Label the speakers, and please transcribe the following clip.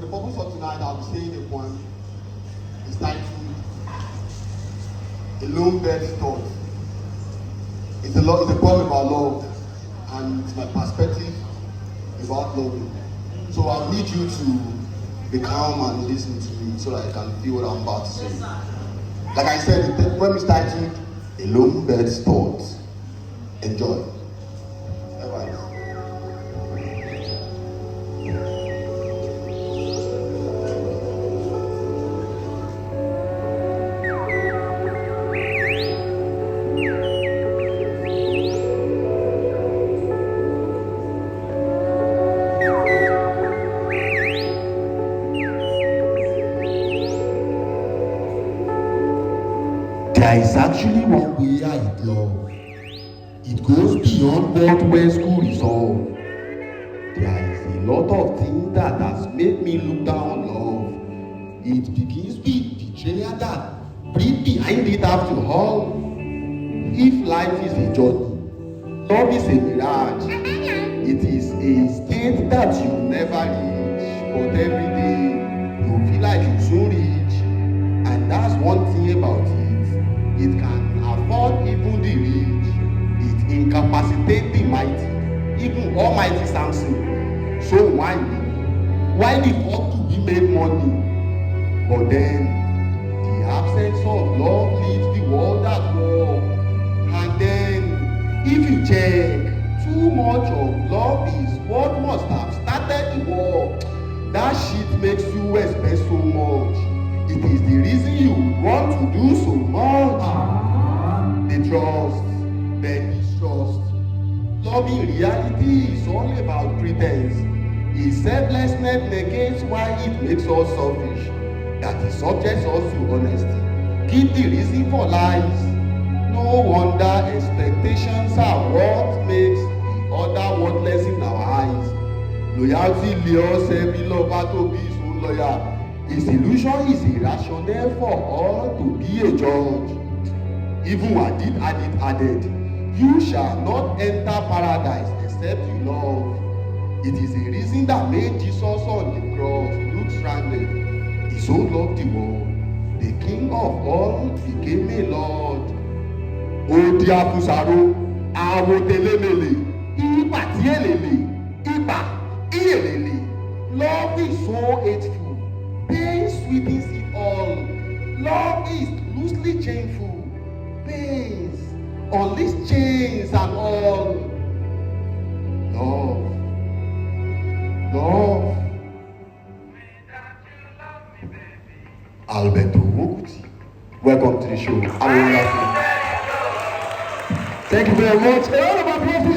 Speaker 1: the purpose of tonight, I'll be saying a poem. It's titled A Lone Bird's Thought. It's a poem about love, and it's my perspective about loving. So I'll need you to be calm and listen to me so that I can feel what I'm about to say. Like I said, the poem is titled A Lone Bird's Thought. Enjoy.
Speaker 2: There is actually one way I love. It goes beyond what where school is all. There is a lot of things that has made me look down on love. It begins with the trailer that breathe behind it after all. If life is a journey, love is a mirage. It is a state that you never reach, but every day you feel like you soon reach. And that's one thing about it. It can afford even the rich. It incapacitates the mighty, even almighty Samson. So why the fuck to be made money? But then the absence of love leaves the world at war. And then if you check, too much of love is what must have started the war. That shit makes you expect so much. It is the reason you want to do so much. The trust, the distrust. Love in reality is all about pretense. Its selflessness negates why it makes us selfish. That it subjects us to honesty. Give the reason for lies. No wonder expectations are what makes the other worthless in our eyes. Loyalty leads every lover to be his own lawyer. His illusion is irrational for all to be a judge. Even added, you shall not enter paradise except you love. It is a reason that made Jesus on the cross look stranded. He so loved the world, the King of all became a Lord. O diafusaro, awotelemele, ipatielele, iyelele. Love is so hateful. Pain sweetens it all. Love is loosely chainful. Pains, unleash chains and all. Love. Alberto Wokuti, welcome to the show. Thank you very much. A round of applause.